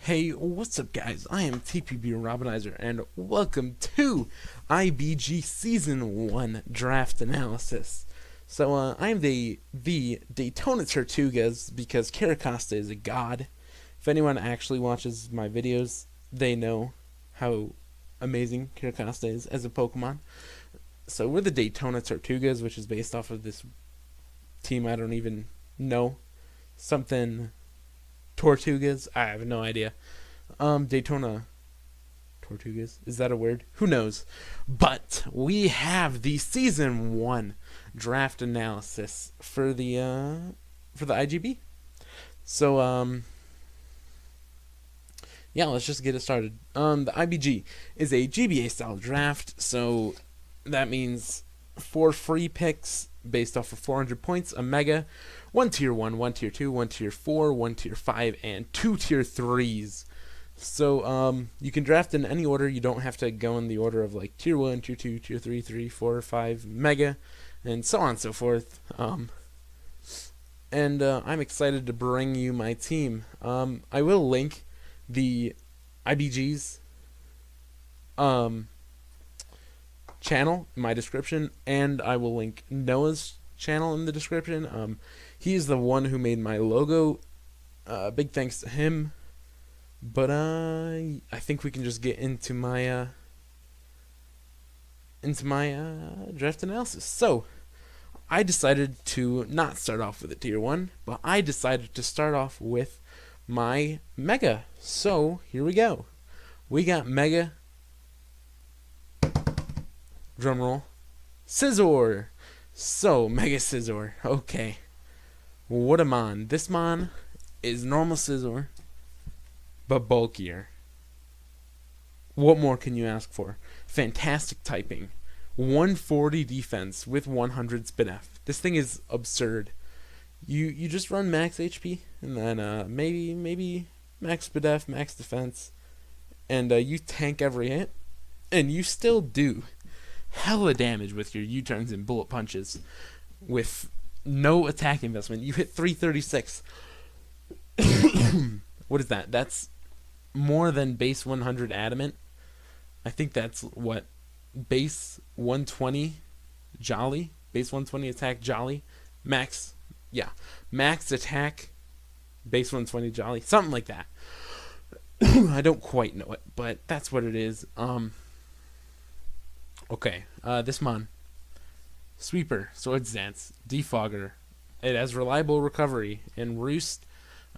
Hey, what's up guys? I am TPB Robinizer and welcome to IBG Season 1 Draft Analysis. So I am the Daytona Tirtougas because Caracosta is a god. If anyone actually watches my videos, they know how amazing Caracosta is as a Pokemon. So we're the Daytona Tirtougas, which is based off of this team I don't even know. Something Tortugas? I have no idea. Daytona Tortugas? Is that a word? Who knows? But we have the Season 1 draft analysis for the IGB. So yeah, let's just get it started. The IBG is a GBA style draft, so that means 4 free picks based off of 400 points, a mega, 1 tier 1, 1 tier 2, 1 tier 4, 1 tier 5, and 2 tier 3s. So you can draft in any order. You don't have to go in the order of like tier 1, tier 2, tier 3, 3, 4, 5, mega, and so on and so forth. And I'm excited to bring you my team. I will link the IBG's channel in my description, and I will link Noah's channel in the description. He is the one who made my logo. Big thanks to him. But I think we can just get into my draft analysis. So I decided to not start off with a tier 1, but I decided to start off with my mega. So here we go. We got mega. Drumroll. Scizor. So, Mega Scizor. Okay. What a mon. This mon is normal Scizor, but bulkier. What more can you ask for? Fantastic typing. 140 defense with 100 spin F. This thing is absurd. You just run max HP, and then maybe max spin F, max defense, and you tank every hit, and you still do hella damage with your U-turns and bullet punches with no attack investment. You hit 336. What is that? That's more than base 100 adamant. I think that's what, base 120 jolly, base 120 attack jolly, max, yeah, max attack base 120 jolly, something like that. I don't quite know it, but that's what it is. Okay, this mon. Sweeper, Swords Dance, Defogger. It has reliable recovery and Roost.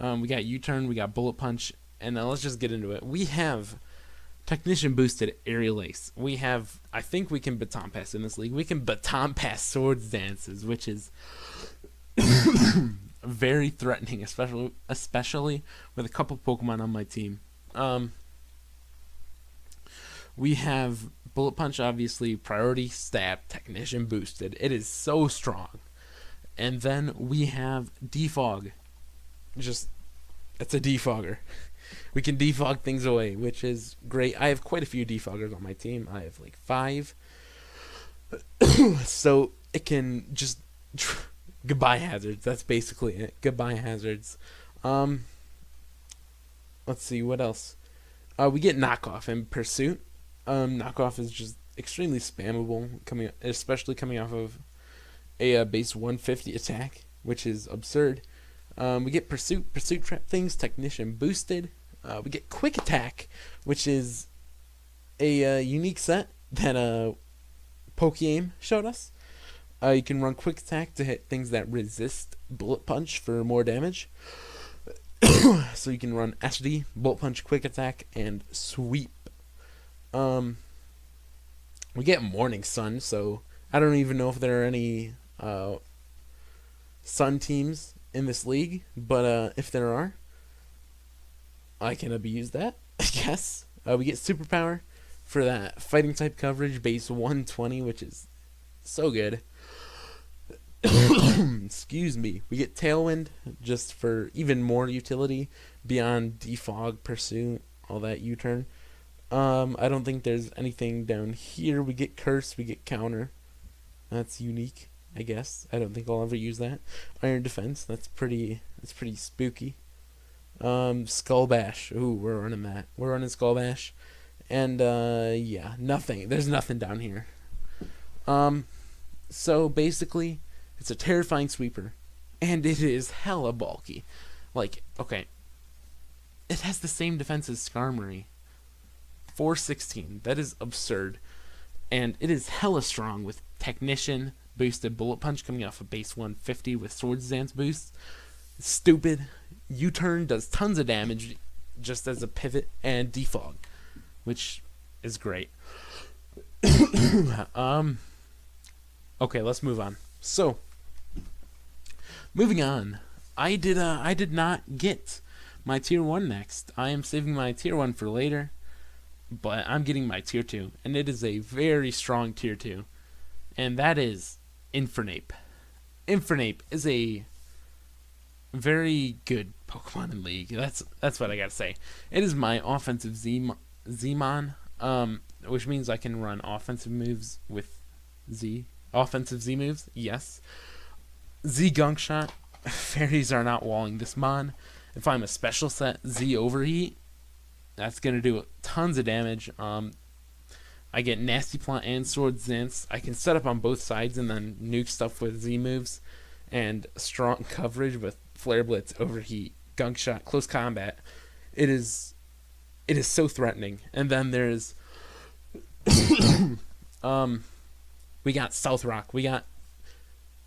We got U-turn, we got Bullet Punch, and now let's just get into it. We have Technician boosted Aerial Ace. We have, I think we can Baton Pass in this league. We can Baton Pass Swords Dances, which is very threatening, especially with a couple Pokemon on my team. We have Bullet Punch, obviously, Priority Stab, Technician boosted. It is so strong. And then we have Defog. It's a defogger. We can defog things away, which is great. I have quite a few defoggers on my team. I have like 5. So it can just goodbye hazards. That's basically it. Goodbye hazards. Let's see what else. We get Knockoff and Pursuit. Knockoff is just extremely spammable, especially coming off of a base 150 attack, which is absurd. We get Pursuit trap things, Technician boosted. We get Quick Attack, which is a unique set that Pokeaim showed us. You can run Quick Attack to hit things that resist Bullet Punch for more damage. So you can run SD, Bullet Punch, Quick Attack, and Sweep. We get Morning Sun, so I don't even know if there are any Sun teams in this league, but if there are, I can abuse that, I guess. We get Superpower for that Fighting type coverage, base 120, which is so good. Excuse me. We get Tailwind just for even more utility beyond Defog, Pursuit, all that U-turn. I don't think there's anything down here. We get Curse, we get Counter. That's unique, I guess. I don't think I'll ever use that. Iron Defense, that's pretty spooky. Skull Bash. Ooh, we're running that. We're running Skull Bash. And, yeah, nothing. There's nothing down here. So basically, it's a terrifying sweeper. And it is hella bulky. Like, okay. It has the same defense as Skarmory. 416. That is absurd. And it is hella strong with Technician, boosted Bullet Punch coming off of base 150 with Swords Dance boost. Stupid. U-turn does tons of damage just as a pivot, and defog, which is great. Okay, let's move on. So, moving on. I did not get my tier 1 next. I am saving my tier 1 for later, but I'm getting my tier 2, and it is a very strong tier 2, and that is Infernape. Infernape is a very good Pokemon in League. That's what I gotta say. It is my offensive Zmon, which means I can run offensive moves with Z. Offensive Z moves, yes. Z Gunk Shot. Fairies are not walling this Mon. If I'm a special set, Z Overheat, that's gonna do tons of damage. I get Nasty Plant and Swords Dance. I can set up on both sides and then nuke stuff with Z moves, and strong coverage with Flare Blitz, Overheat, Gunk Shot, Close Combat. It is so threatening. And then there's we got Stealth Rock. We got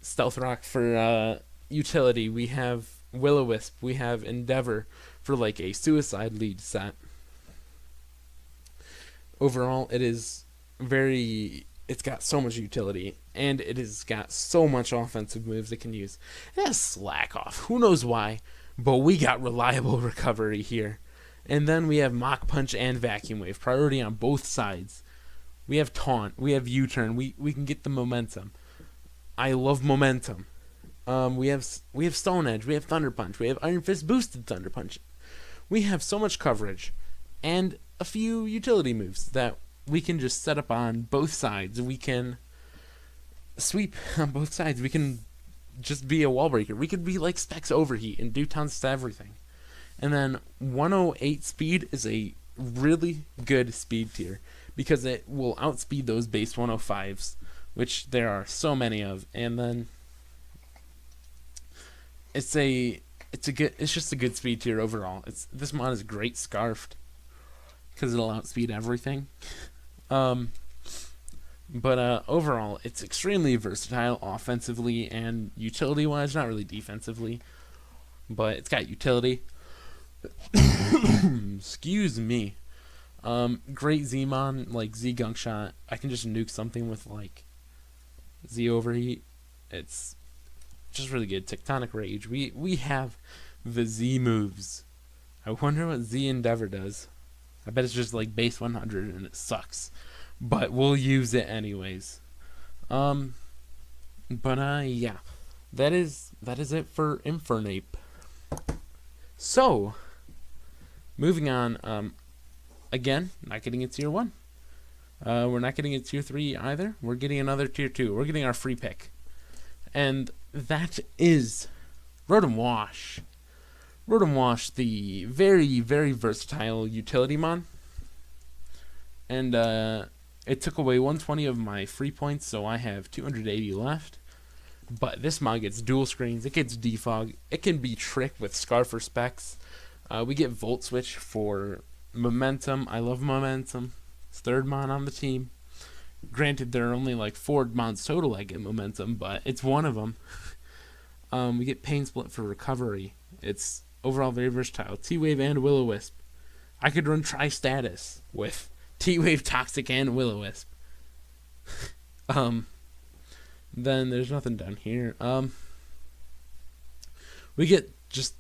Stealth Rock for utility. We have Will-O-Wisp. We have Endeavor for like a suicide lead set. Overall, it's got so much utility, and it has got so much offensive moves it can use. It has Slack Off. Who knows why, but we got reliable recovery here. And then we have Mach Punch and Vacuum Wave. Priority on both sides. We have Taunt. We have U-Turn. We can get the momentum. I love momentum. We have Stone Edge. We have Thunder Punch. We have Iron Fist boosted Thunder Punch. We have so much coverage, and a few utility moves that we can just set up on both sides. We can sweep on both sides. We can just be a wall breaker. We could be like Specs Overheat and do tons to everything. And then 108 speed is a really good speed tier because it will outspeed those base 105s, which there are so many of. And then it's just a good speed tier overall. This mod is great scarfed because it'll outspeed everything. But overall, it's extremely versatile offensively and utility-wise, not really defensively, but it's got utility. Excuse me. Great Zmon, like Z Gunk Shot. I can just nuke something with like Z Overheat. It's just really good. Tectonic Rage. We have the Z moves. I wonder what Z Endeavor does. I bet it's just like base 100 and it sucks, but we'll use it anyways. Yeah, that is it for Infernape. So, moving on. Again, not getting a tier 1. We're not getting a tier 3 either. We're getting another tier 2. We're getting our free pick, and that is Rotom Wash. Rotom Wash, the very, very versatile utility mon. And it took away 120 of my free points, so I have 280 left. But this mon gets dual screens, it gets defog, it can be tricked with Scarf or Specs. We get Volt Switch for momentum. I love momentum. It's third mon on the team. Granted, there are only like 4 mons total I get momentum, but it's one of them. We get Pain Split for recovery. It's overall very versatile. T-Wave and Will-O-Wisp. I could run Tri-Status with T-Wave, Toxic, and Will-O-Wisp. Then there's nothing down here. We get just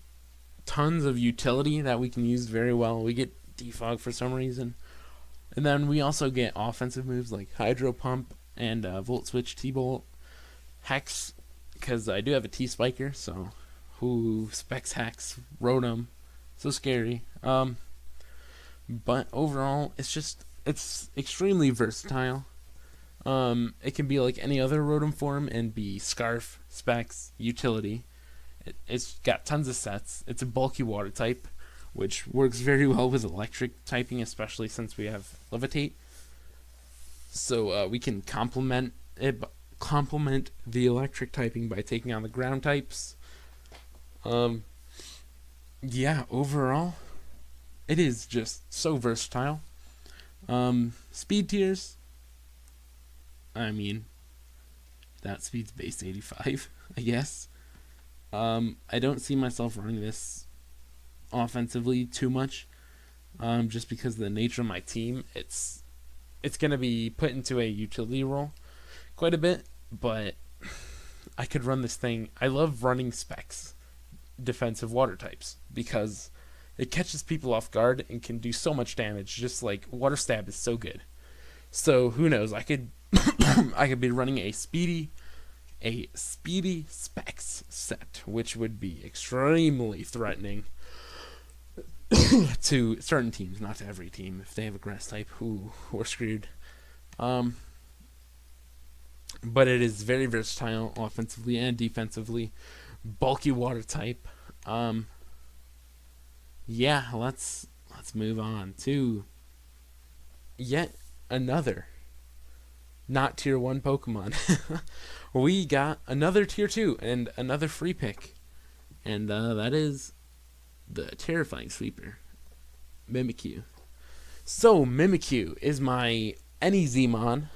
tons of utility that we can use very well. We get Defog for some reason. And then we also get offensive moves like Hydro Pump and Volt Switch, T-Bolt, Hex, because I do have a T-Spiker, so Specs Hex, Rotom, so scary. But overall, it's extremely versatile. It can be like any other Rotom form and be Scarf, Specs, utility. It's got tons of sets. It's a bulky water type. which works very well with electric typing, especially since we have Levitate. So we can complement the electric typing by taking on the ground types. Yeah, overall, it is just so versatile. Speed tiers, I mean, that speed's base 85, I guess. I don't see myself running this offensively too much, just because of the nature of my team. It's going to be put into a utility role quite a bit, but I could run this thing. I love running specs defensive water types because it catches people off guard and can do so much damage. Just like water stab is so good. So who knows? I could I could be running a speedy specs set, which would be extremely threatening to certain teams, not to every team. If they have a grass type, we're screwed. But it is very versatile offensively and defensively. Bulky water type. Yeah, let's move on to yet another not tier 1 Pokemon. We got another tier 2 and another free pick. And that is the terrifying sweeper, Mimikyu. So Mimikyu is my any Zmon.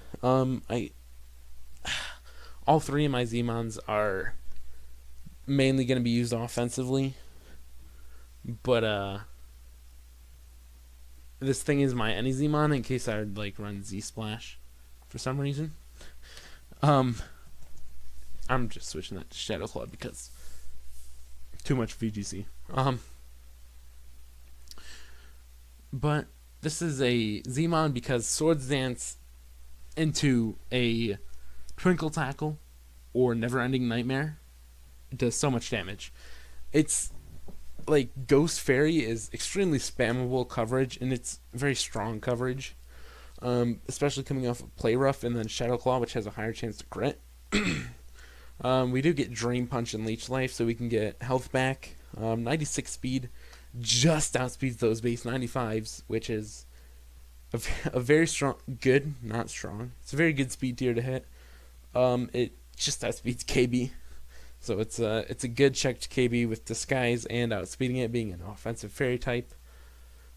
All three of my Zmons are mainly going to be used offensively, but this thing is my any Zmon in case I would like run Z Splash for some reason. I'm just switching that to Shadow Claw because too much VGC. But this is a Zmon because Swords Dance into a Twinkle Tackle or Never Ending Nightmare does so much damage. It's like Ghost Fairy is extremely spammable coverage, and it's very strong coverage, especially coming off of Play Rough and then Shadow Claw, which has a higher chance to crit. We do get Drain Punch and Leech Life, so we can get health back. 96 speed just outspeeds those base 95s, which is a very strong, good, not strong. It's a very good speed tier to hit. It just outspeeds KB, so it's a good checked KB with Disguise and outspeeding it being an offensive fairy type.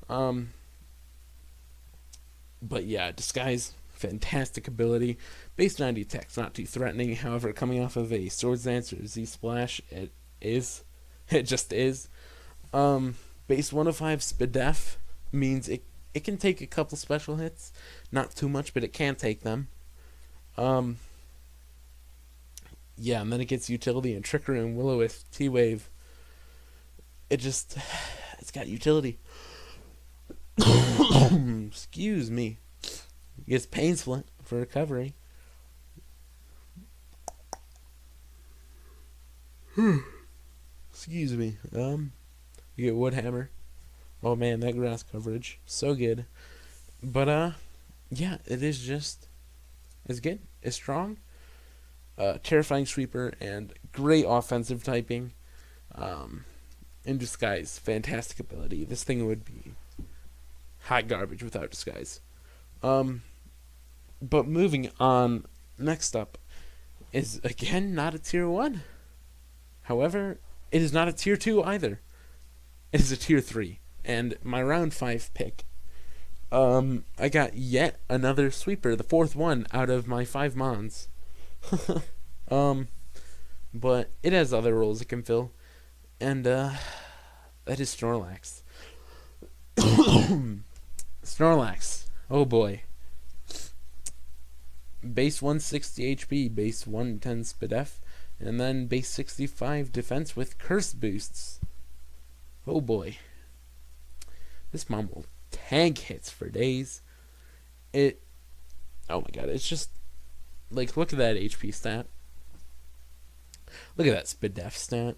But yeah, Disguise, fantastic ability. Base 90 attack's not too threatening. However, coming off of a Swords Dance or Z Splash, it just is. Base 105 Spadef means it can take a couple special hits, not too much, but it can take them. Yeah, and then it gets utility and Trickery and Will-O-Wisp, T-Wave. It's got utility. Excuse me. It gets Pain Split for recovery. Excuse me. You get Wood Hammer. Oh man, that grass coverage, so good. But yeah, it's good. It's strong. Terrifying sweeper and great offensive typing. In Disguise, fantastic ability. This thing would be hot garbage without Disguise. But moving on, next up is again not a tier 1. However, it is not a tier 2 either. It is a tier 3. And my round 5 pick, I got yet another sweeper, the 4th one out of my 5 mons. But it has other roles it can fill, and that is Snorlax. Snorlax, oh boy. Base 160 HP, base 110 Spadef, and then base 65 defense with curse boosts. Oh boy. This mom will tank hits for days. Oh my god, it's just like, look at that HP stat. Look at that Spadef stat.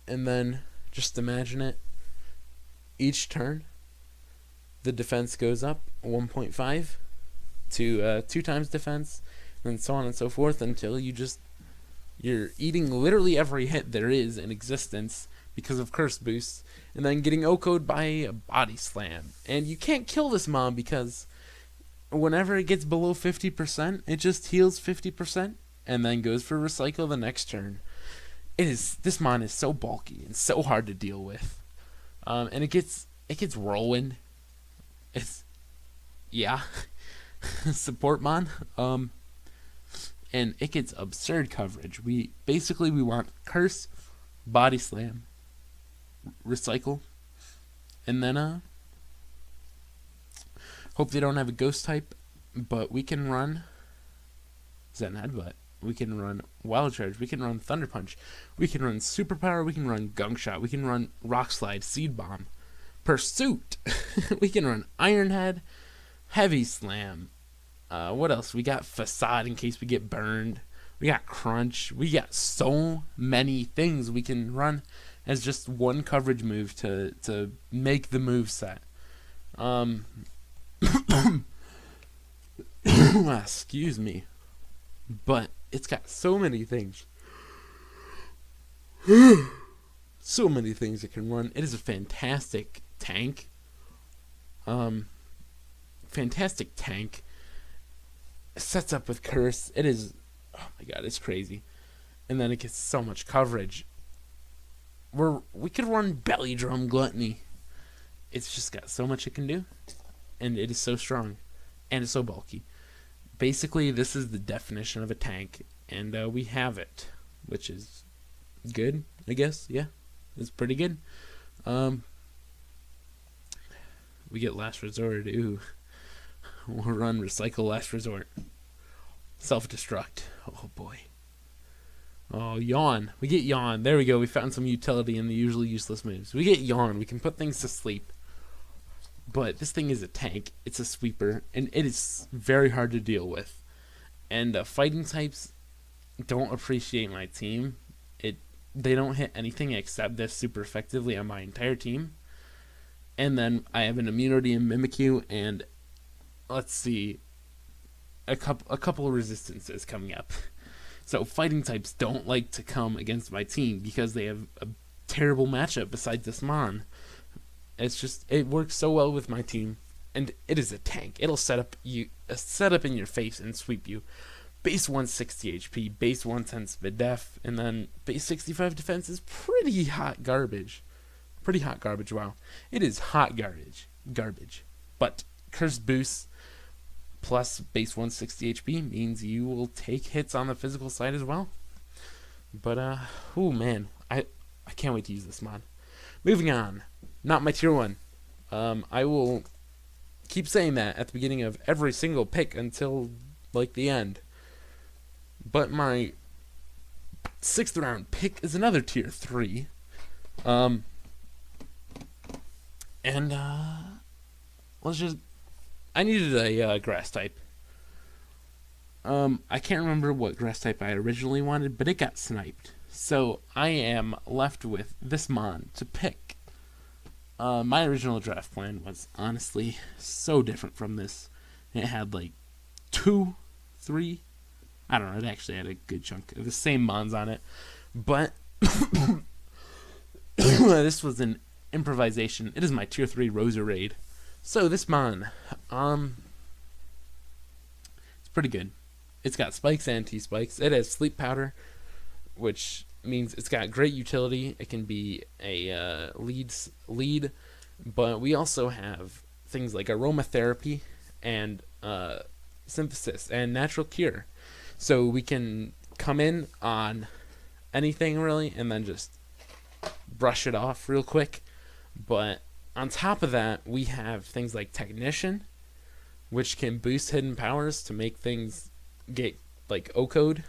And then just imagine it. Each turn, the defense goes up 1.5 to 2 times defense, and so on and so forth until you're eating literally every hit there is in existence because of curse boosts, and then getting OHKO'd by a body slam. And you can't kill this mon because whenever it gets below 50%, it just heals 50% and then goes for recycle the next turn. This mon is so bulky and so hard to deal with. And it gets whirlwind. Support mon. And it gets absurd coverage. We want curse, body slam, recycle, and then hope they don't have a ghost type, but we can run Zen Headbutt. We can run Wild Charge. We can run Thunder Punch. We can run Superpower. We can run Gunk Shot. We can run Rock Slide, Seed Bomb, Pursuit. We can run Iron Head, Heavy Slam. What else? We got Facade in case we get burned. We got Crunch. We got so many things we can run as just one coverage move to make the move set. Excuse me. But it's got so many things. So many things it can run. It is a fantastic tank. Fantastic tank. Sets up with curse. It is, oh my god, it's crazy. And then it gets so much coverage. We could run Belly Drum Gluttony. It's just got so much it can do, and it is so strong, and it's so bulky. Basically, this is the definition of a tank, and we have it, which is good, I guess. Yeah, it's pretty good. We get Last Resort. Ooh. We'll run Recycle Last Resort. Self-destruct. Oh boy. Oh, Yawn. We get Yawn. There we go. We found some utility in the usually useless moves. We get Yawn. We can put things to sleep. But this thing is a tank. It's a sweeper. And it is very hard to deal with. And fighting types don't appreciate my team. They don't hit anything except this super effectively on my entire team. And then I have an immunity in Mimikyu and let's see, a couple of resistances coming up. So fighting types don't like to come against my team because they have a terrible matchup besides this mon. It works so well with my team, and it is a tank. It'll set up in your face and sweep you. Base 160 HP, base 110 speed def, and then base 65 defense is pretty hot garbage. Pretty hot garbage, wow. It is hot garbage. But curse boosts plus base 160 HP means you will take hits on the physical side as well. But, oh man, I can't wait to use this mod. Moving on, not my tier 1. I will keep saying that at the beginning of every single pick until, like, the end. But my 6th round pick is another tier 3. I needed a grass type. I can't remember what grass type I originally wanted, but it got sniped. So I am left with this mon to pick. My original draft plan was honestly so different from this. It had like 2, 3, I don't know, it actually had a good chunk of the same mons on it. But this was an improvisation. It is my tier 3 Roserade. So this mon, it's pretty good. It's got spikes and T-spikes. It has sleep powder, which means it's got great utility. It can be a lead, but we also have things like aromatherapy and synthesis and natural cure. So we can come in on anything really and then just brush it off real quick. But on top of that, we have things like Technician, which can boost hidden powers to make things get like O-code.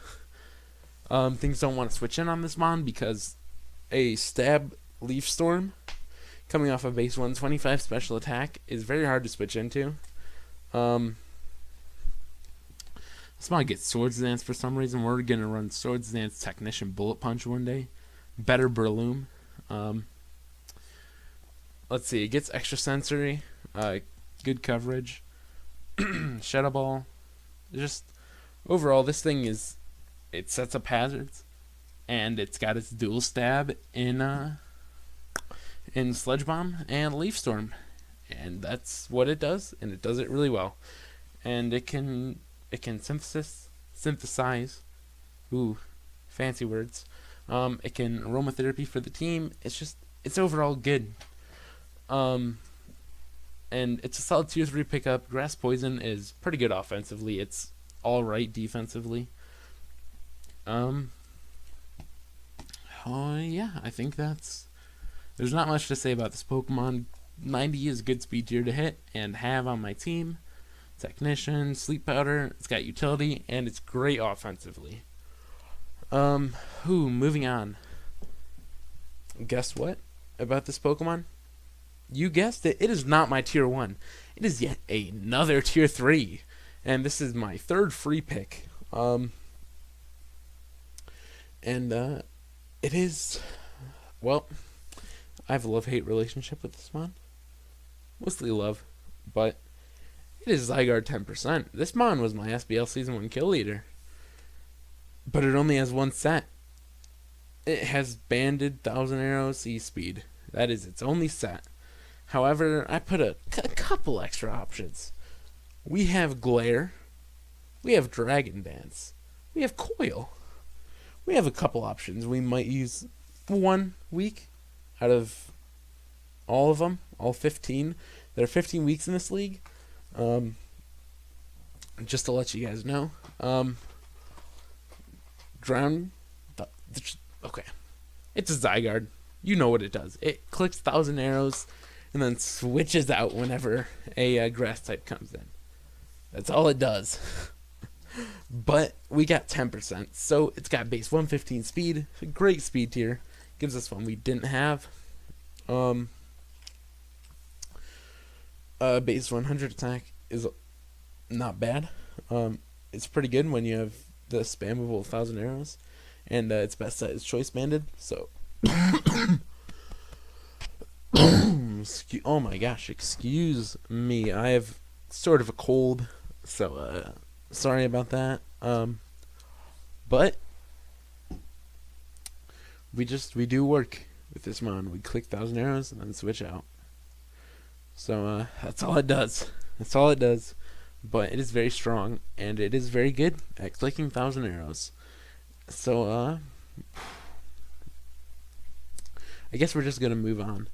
Things don't want to switch in on this mon because a Stab Leaf Storm coming off of base 125 special attack is very hard to switch into. This mon gets Swords Dance for some reason. We're going to run Swords Dance Technician Bullet Punch one day. Better Burloom. Let's see, it gets extra sensory, good coverage, Shadow Ball. Just overall, this thing it sets up hazards, and it's got its dual stab in in Sludge Bomb and Leaf Storm, and that's what it does, and it does it really well. And it can synthesize, ooh, fancy words. It can aromatherapy for the team. It's overall good. And it's a solid tier 3 pickup. Grass Poison is pretty good offensively. It's alright defensively. Yeah, I think there's not much to say about this Pokemon. 90 is good speed tier to hit and have on my team. Technician, Sleep Powder, it's got utility, and it's great offensively. Moving on. Guess what about this Pokemon? You guessed it, it is not my tier 1. It is yet another tier 3. And this is my third free pick. It is, well, I have a love-hate relationship with this mon. Mostly love, but it is Zygarde 10%. This mon was my SBL Season 1 kill leader. But it only has one set. It has Banded, Thousand Arrows, E-Speed. That is its only set. However, I put a couple extra options. We have Glare. We have Dragon Dance. We have Coil. We have a couple options. We might use 1 week out of all of them, all 15. There are 15 weeks in this league. Just to let you guys know. Drown. Okay. It's a Zygarde. You know what it does. It clicks 1,000 arrows and then switches out whenever a grass type comes in. That's all it does. But we got 10%. So it's got base 115 speed. A great speed tier. Gives us one we didn't have. Base 100 attack is not bad. It's pretty good when you have the spammable 1,000 arrows. And its best set is Choice Banded. So, oh my gosh, excuse me. I have sort of a cold, so sorry about that. But we do work with this mon. We click 1,000 arrows and then switch out. So that's all it does. That's all it does. But it is very strong, and it is very good at clicking 1,000 arrows. So, I guess we're just gonna move on.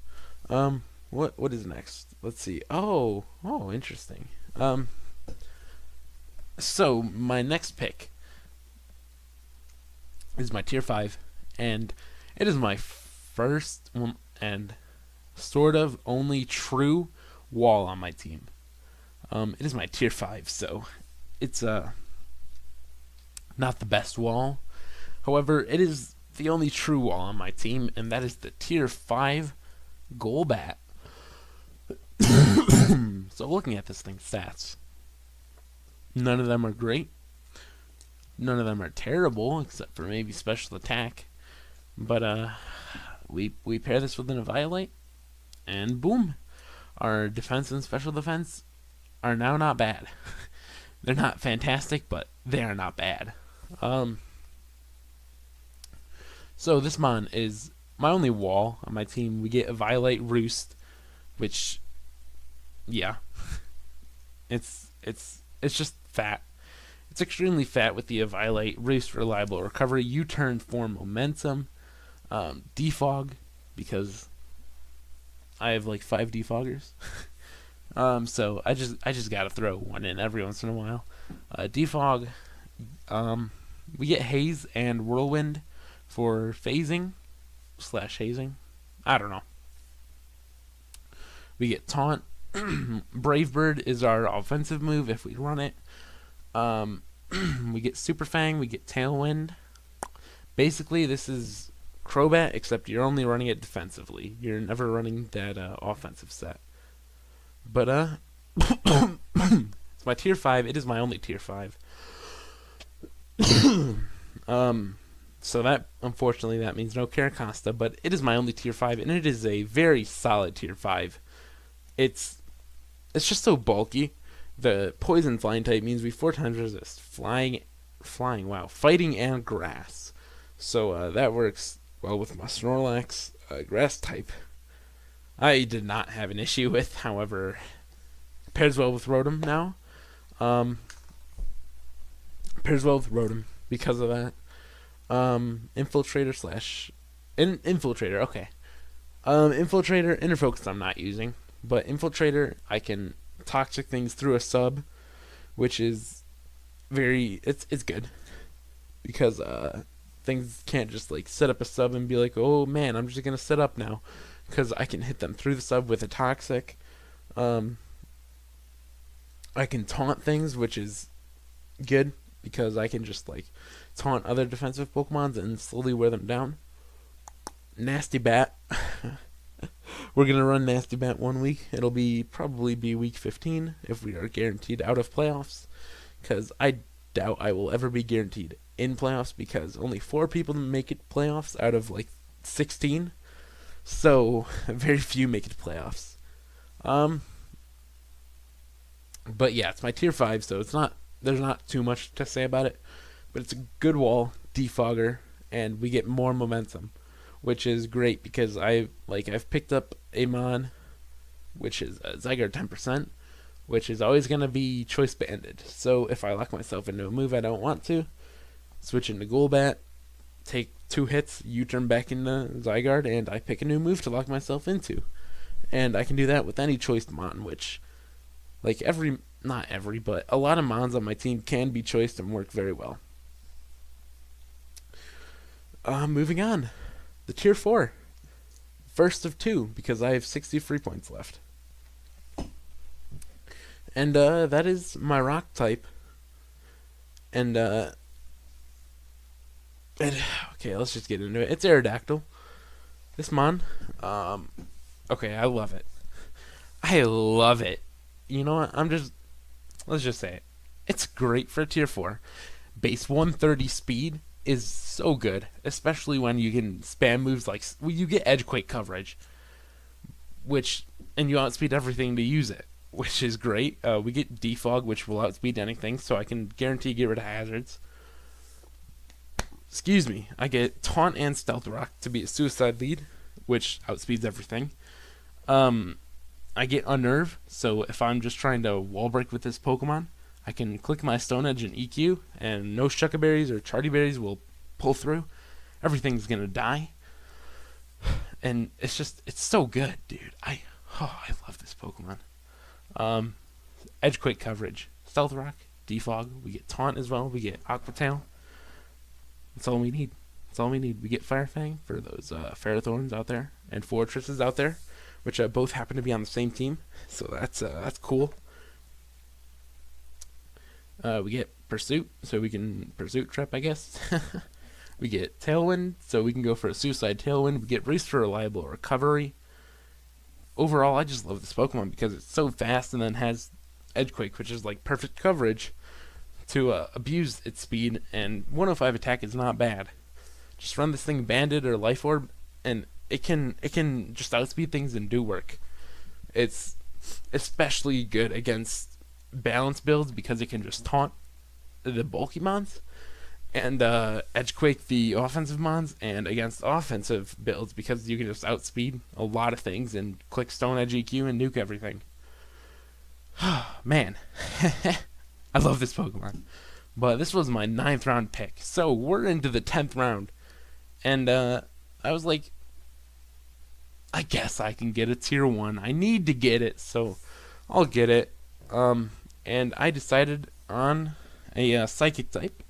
What is next? Let's see. Oh, interesting. So my next pick is my tier 5, and it is my first and sort of only true wall on my team. It is my tier 5, so it's not the best wall. However, it is the only true wall on my team, and that is the tier 5 Golbat. So looking at this thing's stats, none of them are great. None of them are terrible, except for maybe special attack. But we pair this with an Eviolite, and boom, our defense and special defense are now not bad. They're not fantastic, but they are not bad. So this mon is my only wall on my team. We get a Violite Roost, which, yeah, it's just fat. It's extremely fat with the Violite Roost, reliable recovery, U-turn for momentum, defog, because I have like 5 defoggers. So I just gotta throw one in every once in a while. Defog. We get Haze and Whirlwind for phasing / hazing. I don't know. We get Taunt. Brave Bird is our offensive move if we run it. We get Super Fang. We get Tailwind. Basically, this is Crobat, except you're only running it defensively. You're never running that offensive set. But it's my tier 5. It is my only tier 5. So that, unfortunately, that means no Caracosta, but it is my only tier 5, and it is a very solid tier 5. It's just so bulky. The poison flying type means we 4 times resist flying, wow, fighting and grass. So that works well with my Snorlax grass type. I did not have an issue with. However, pairs well with Rotom now. Um, Pairs well with Rotom because of that. Infiltrator slash Infiltrator. Okay. Infiltrator, Inner Focus I'm not using, but Infiltrator I can toxic things through a sub, which is it's good because things can't just like set up a sub and be like, oh man, I'm just gonna set up now, because I can hit them through the sub with a toxic. I can taunt things, which is good because I can just like taunt other defensive Pokemons and slowly wear them down. Nasty Bat. We're gonna run Nasty Bat 1 week. It'll probably be week 15 if we are guaranteed out of playoffs, because I doubt I will ever be guaranteed in playoffs because only 4 people make it playoffs out of like 16. So very few make it to playoffs. But yeah, it's my tier 5, so there's not too much to say about it. But it's a good wall, defogger, and we get more momentum, which is great because I've picked up a mon, which is a Zygarde 10%, which is always gonna be choice banded. So if I lock myself into a move I don't want to, switch into Golbat, take 2 hits, U-turn back into Zygarde, and I pick a new move to lock myself into. And I can do that with any choiced mon, which, like not every, but a lot of mons on my team can be choiced and work very well. Moving on. The tier 4. First of 2, because I have 60 free points left. And that is my rock type. And okay, let's just get into it. It's Aerodactyl. This mon, okay, I love it. I love it. You know what? Let's just say it. It's great for a tier 4. Base 130 speed is so good, especially when you can spam moves like you get Edgequake coverage, and you outspeed everything to use it, which is great. We get Defog, which will outspeed anything, so I can guarantee get rid of hazards. Excuse me. I get Taunt and Stealth Rock to be a suicide lead, which outspeeds everything. I get Unnerve, so if I'm just trying to wall break with this Pokemon, I can click my Stone Edge and EQ, and no Shucca Berries or Charty Berries will pull through. Everything's gonna die. And it's so good, dude. I love this Pokemon. Edgequake coverage, Stealth Rock, Defog. We get Taunt as well. We get Aqua Tail. That's all we need. We get Fire Fang for those Ferrothorns out there and Fortresses out there, which both happen to be on the same team. So that's cool. We get Pursuit, so we can Pursuit Trap, I guess. We get Tailwind, so we can go for a Suicide Tailwind. We get Race for Reliable Recovery. Overall, I just love this Pokemon because it's so fast and then has Edgequake, which is like perfect coverage to abuse its speed, and 105 attack is not bad. Just run this thing Banded or Life Orb, and it can just outspeed things and do work. It's especially good against balance builds because it can just taunt the bulky mons, and Edgequake the offensive mons, and against offensive builds because you can just outspeed a lot of things and click Stone Edge EQ and nuke everything. Man. I love this Pokemon. But this was my 9th round pick, so we're into the 10th round, and I was like, I guess I can get a tier 1. I need to get it, so I'll get it. And I decided on a Psychic type.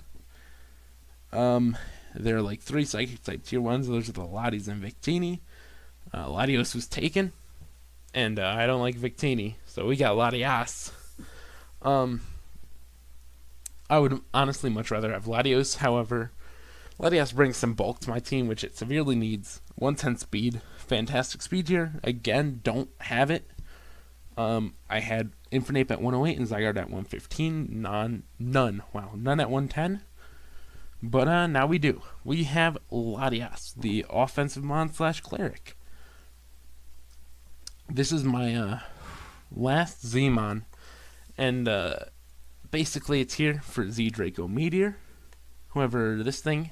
There are like 3 Psychic type tier 1s. Those are the Latios and Victini. Latios was taken, and I don't like Victini, so we got Latias. I would honestly much rather have Latios. However, Latias brings some bulk to my team, which it severely needs. 110 speed, fantastic speed here. Again, don't have it. I had Infernape at 108 and Zygarde at 115. None at 110. But now we do. We have Latias, the offensive mon / cleric. This is my last Z-mon, and basically it's here for Z Draco Meteor. However, this thing,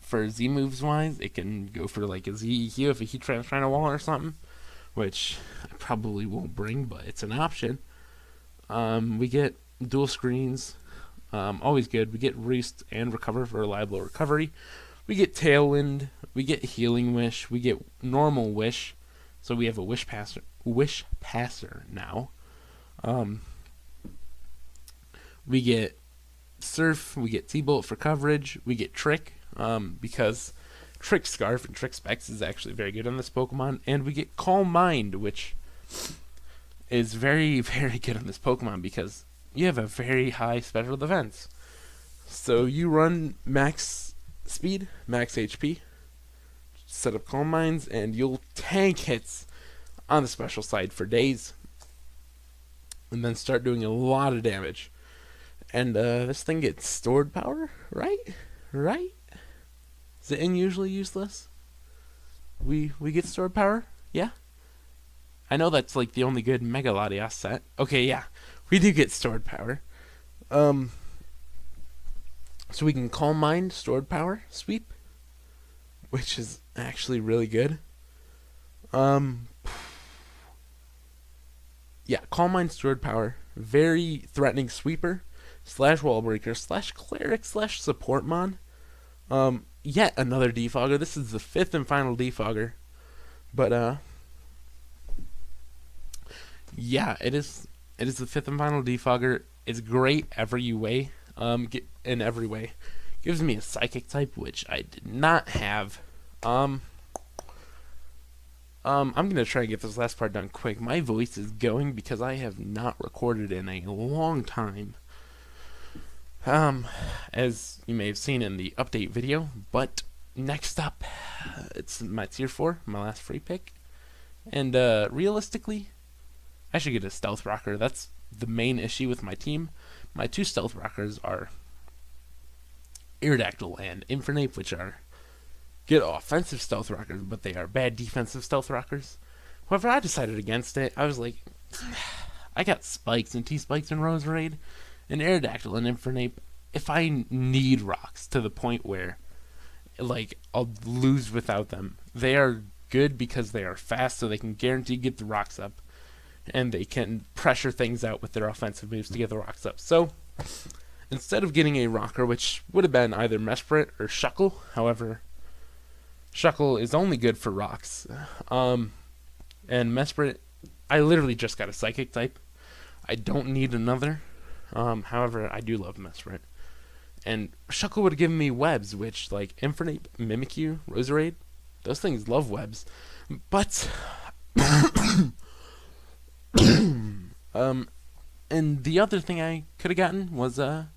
for Z moves wise, it can go for like a Z EQ if a heat trap's trying to wall or something, which I probably won't bring, but it's an option. We get dual screens, always good. We get Roost and Recover for reliable recovery. We get Tailwind, we get Healing Wish, we get Normal Wish, so we have a Wish Passer now. We get Surf, we get T-Bolt for coverage, we get Trick, because Trick Scarf and Trick Specs is actually very good on this Pokemon, and we get Calm Mind, which is very, very good on this Pokemon because you have a very high special defense. So you run max speed, max HP, set up Calm Minds, and you'll tank hits on the special side for days, and then start doing a lot of damage. And this thing gets stored power, right? Is it unusually useless? We get stored power? Yeah? I know that's like the only good Mega Latias set. Okay, yeah. We do get stored power. So we can Calm Mind, stored power, sweep, which is actually really good. Yeah, Calm Mind, stored power, very threatening sweeper, / wall breaker, / cleric, / support mon. Yet another defogger. This is the 5th and final defogger. But yeah, it is the 5th and final defogger. It's great every way. In every way. Gives me a psychic type, which I did not have. I'm gonna try to get this last part done quick. My voice is going because I have not recorded in a long time. As you may have seen in the update video, but next up, it's my tier 4, my last free pick. And realistically, I should get a stealth rocker. That's the main issue with my team. My 2 stealth rockers are Aerodactyl and Infernape, which are good offensive stealth rockers, but they are bad defensive stealth rockers. However, I decided against it. I was like, I got Spikes and T-Spikes and Roserade, and Aerodactyl and Infernape. If I need rocks to the point where, like, I'll lose without them, they are good because they are fast, so they can guarantee get the rocks up, and they can pressure things out with their offensive moves to get the rocks up. So, instead of getting a rocker, which would have been either Mesprit or Shuckle, however, Shuckle is only good for rocks. And Mesprit, I literally just got a Psychic type. I don't need another. However, I do love Mesprit. And Shuckle would have given me webs, which, like, Infernape, Mimikyu, Roserade, those things love webs. But, and the other thing I could have gotten was a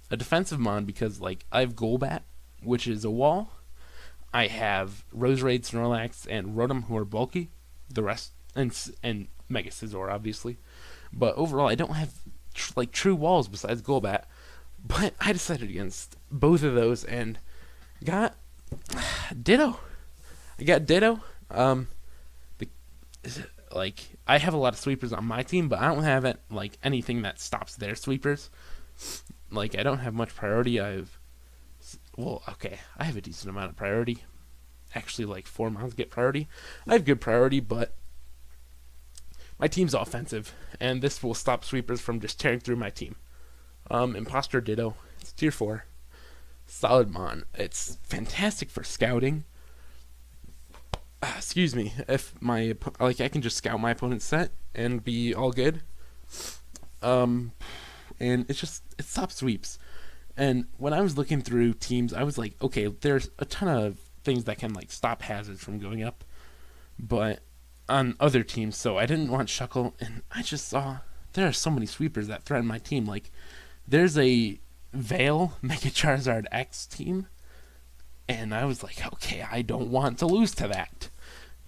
defensive mon, because, like, I have Golbat, which is a wall. I have Roserade, Snorlax, and Rotom, who are bulky. The rest, and Mega Scizor, obviously. But overall, I don't have true walls besides Golbat. But I decided against both of those and got Ditto. I got Ditto. I have a lot of sweepers on my team, but I don't have anything that stops their sweepers. Like, I don't have much priority. I have a decent amount of priority. Actually, like 4 mons get priority. I have good priority, but my team's offensive, and this will stop sweepers from just tearing through my team. Imposter Ditto. It's tier 4. Solid mon. It's fantastic for scouting. Excuse me. If I can just scout my opponent's set and be all good. And it stops sweeps. And when I was looking through teams, I was like, okay, there's a ton of things that can stop hazards from going up, but on other teams, so I didn't want Shuckle, and I just saw there are so many sweepers that threaten my team. Like, there's a Veil Mega Charizard X team, and I was like, okay, I don't want to lose to that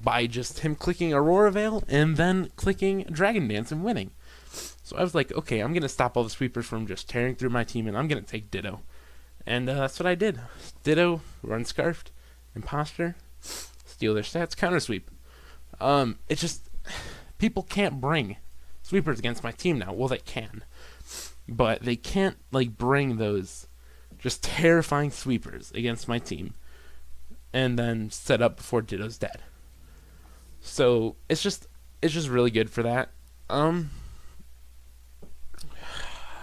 by just him clicking Aurora Veil and then clicking Dragon Dance and winning. So I was like, okay, I'm going to stop all the sweepers from just tearing through my team, and I'm going to take Ditto. And that's what I did. Ditto, Run Scarfed, Imposter, steal their stats, counter sweep. It's just, people can't bring sweepers against my team now. Well, they can. But they can't, bring those just terrifying sweepers against my team, and then set up before Ditto's dead. So it's just really good for that.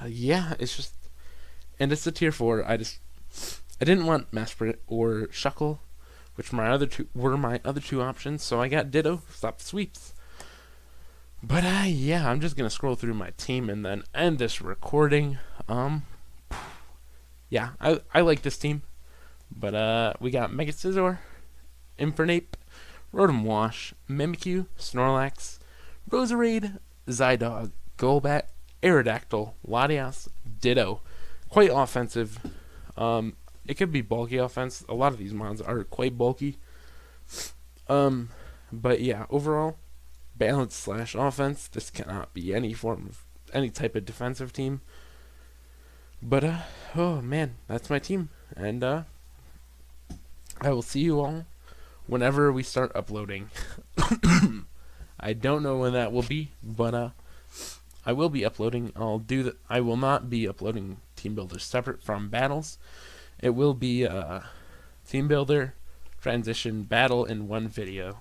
Yeah, it's just, and it's a tier 4. I didn't want Mesprit or Shuckle, which were my other two options, so I got Ditto, stop the sweeps. But yeah, I'm just gonna scroll through my team and then end this recording. Yeah, I like this team. But we got Mega Scizor, Infernape, Rotom Wash, Mimikyu, Snorlax, Roserade, Zydog, Golbat, Aerodactyl, Latias, Ditto. Quite offensive. It could be bulky offense. A lot of these mons are quite bulky. But yeah, overall, balance / offense. This cannot be any type of defensive team. But oh man, that's my team, and I will see you all whenever we start uploading. I don't know when that will be, but I will be uploading. I will not be uploading Team Builder separate from battles. It will be Team Builder, Transition, Battle in one video.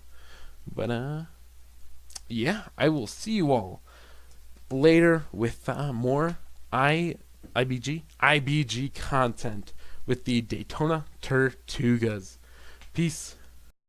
But yeah, I will see you all later with more IBG content with the Daytona Tirtougas. Peace.